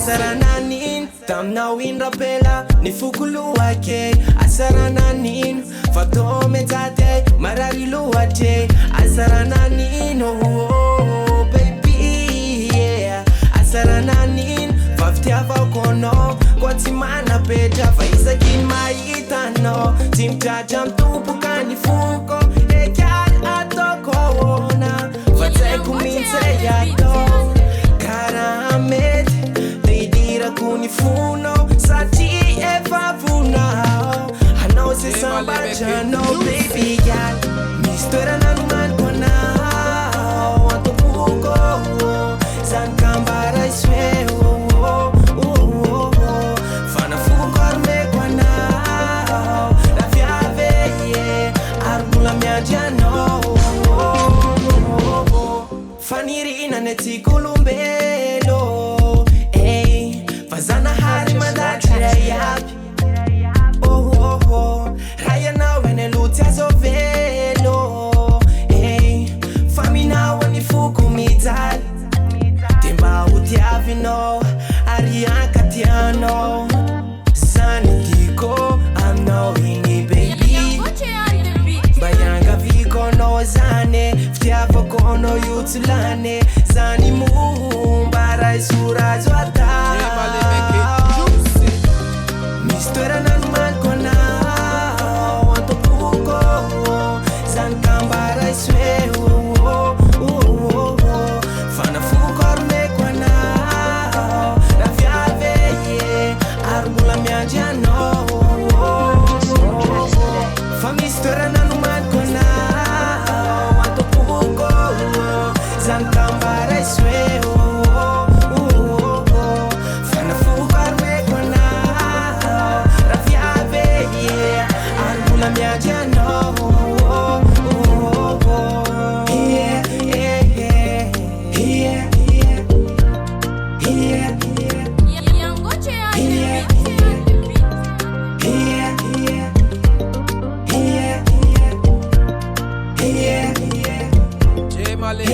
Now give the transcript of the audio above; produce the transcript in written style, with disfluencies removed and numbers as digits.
Asarananin tamnao inrapela ni fukuluake Asarananin fatome tate marari luate Asarananin oh baby yeah Asarananin faftiava kono kwa timana peja faisa kin maitano timtajam tupukani fuko ekyal atokona fatse kuminse yato karamet didira kunifuno sati eva funao hano se sambachano baby gal mistura nanuman kona wanto puko zankambara isweo fana fukor me kona la fiave argula mia jano faniri na neti kulumbelo fazana hari madachira yapi raya na wene lutia zovelo famina wani fuku mitali timba utiavino arianka tiano zani kiko I'm knowing it baby bayanga viko no zane ftiavo kono yutulane zani mumbara isura zwata mistura nanuman kona wanto puko zankambara isweo fana fukor me kona la fiave argula mia jano fa mistura nanuman kona wanto puko zankambara isweo fana fukor me kona la fiave argula mia jano J Mali